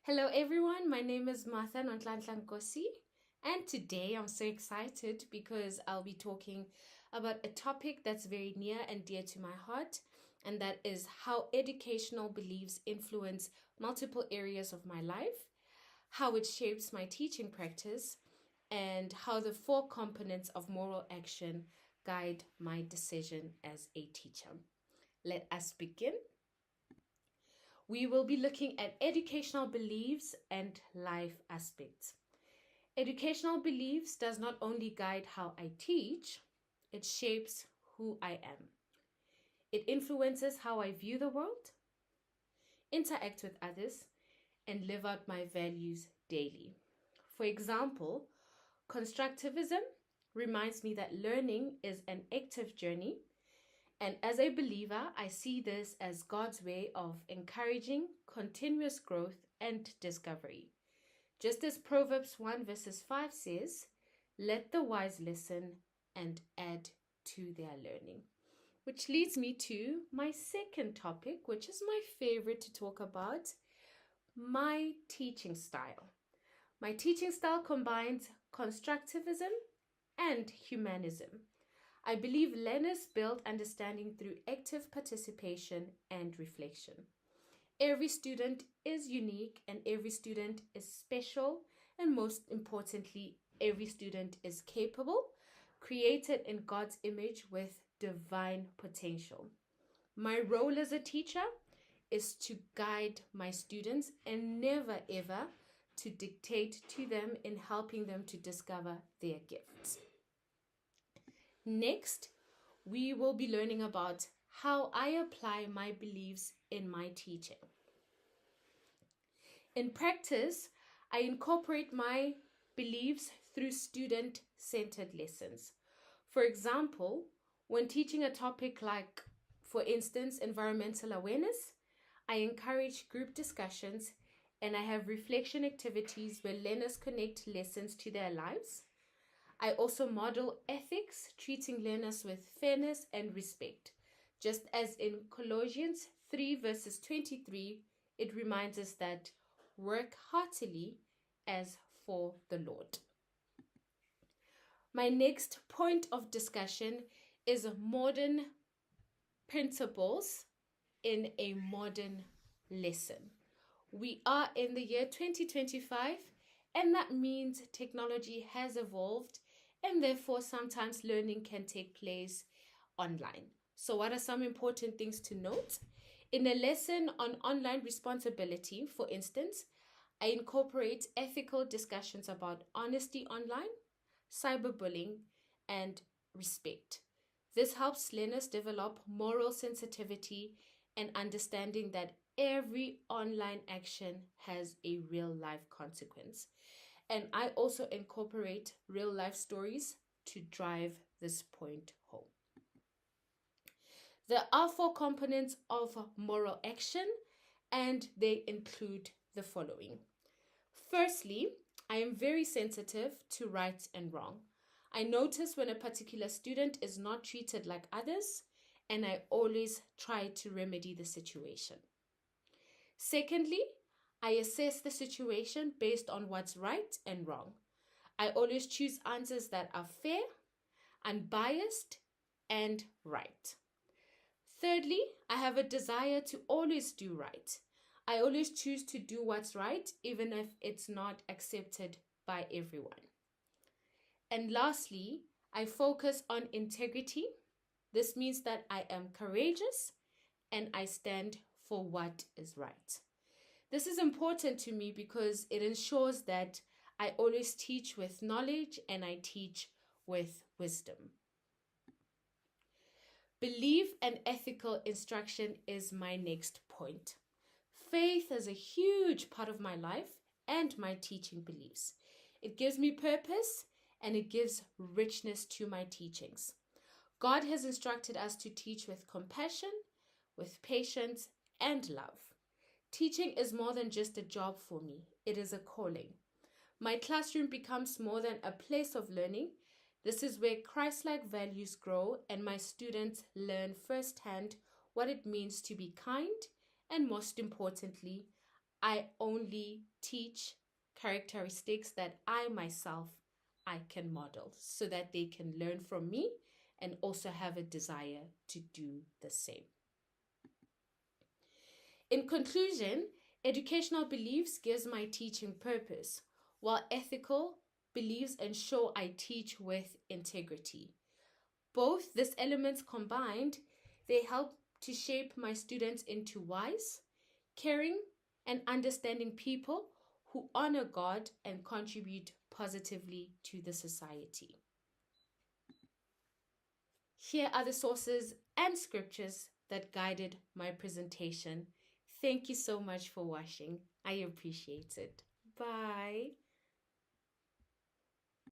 Hello everyone, my name is Martha Nontlanhla Nkosi, and today I'm so excited because I'll be talking about a topic that's very near and dear to my heart, and that is how educational beliefs influence multiple areas of my life, how it shapes my teaching practice, and how the four components of moral action guide my decision as a teacher. Let us begin. We will be looking at educational beliefs and life aspects. Educational beliefs does not only guide how I teach, it shapes who I am. It influences how I view the world, interact with others, and live out my values daily. For example, constructivism reminds me that learning is an active journey. And as a believer, I see this as God's way of encouraging continuous growth and discovery. Just as Proverbs 1 verses 5 says, let the wise listen and add to their learning. Which leads me to my second topic, which is my favorite to talk about, my teaching style. My teaching style combines constructivism and humanism. I believe learners build understanding through active participation and reflection. Every student is unique and every student is special, and most importantly, every student is capable, created in God's image with divine potential. My role as a teacher is to guide my students and never ever to dictate to them in helping them to discover their gifts. Next, we will be learning about how I apply my beliefs in my teaching. In practice, I incorporate my beliefs through student-centered lessons. For example, when teaching a topic like, for instance, environmental awareness, I encourage group discussions and I have reflection activities where learners connect lessons to their lives. I also model ethics, treating learners with fairness and respect. Just as in Colossians 3 verses 23, it reminds us that work heartily as for the Lord. My next point of discussion is modern principles in a modern lesson. We are in the year 2025, and that means technology has evolved, and therefore sometimes learning can take place online. So what are some important things to note? In a lesson on online responsibility, for instance, I incorporate ethical discussions about honesty online, cyberbullying, and respect. This helps learners develop moral sensitivity and understanding that every online action has a real life consequence. And I also incorporate real life stories to drive this point home. There are four components of moral action, and they include the following. Firstly, I am very sensitive to right and wrong. I notice when a particular student is not treated like others, and I always try to remedy the situation. Secondly, I assess the situation based on what's right and wrong. I always choose answers that are fair, unbiased, and right. Thirdly, I have a desire to always do right. I always choose to do what's right, even if it's not accepted by everyone. And lastly, I focus on integrity. This means that I am courageous and I stand for what is right. This is important to me because it ensures that I always teach with knowledge and I teach with wisdom. Belief and ethical instruction is my next point. Faith is a huge part of my life and my teaching beliefs. It gives me purpose and it gives richness to my teachings. God has instructed us to teach with compassion, with patience, and love. Teaching is more than just a job for me. It is a calling. My classroom becomes more than a place of learning. This is where Christ-like values grow and my students learn firsthand what it means to be kind and, most importantly, I only teach characteristics that I myself I can model so that they can learn from me and also have a desire to do the same. In conclusion, educational beliefs gives my teaching purpose, while ethical beliefs ensure I teach with integrity. Both these elements combined, they help to shape my students into wise, caring, and understanding people who honor God and contribute positively to the society. Here are the sources and scriptures that guided my presentation. Thank you so much for watching. I appreciate it. Bye.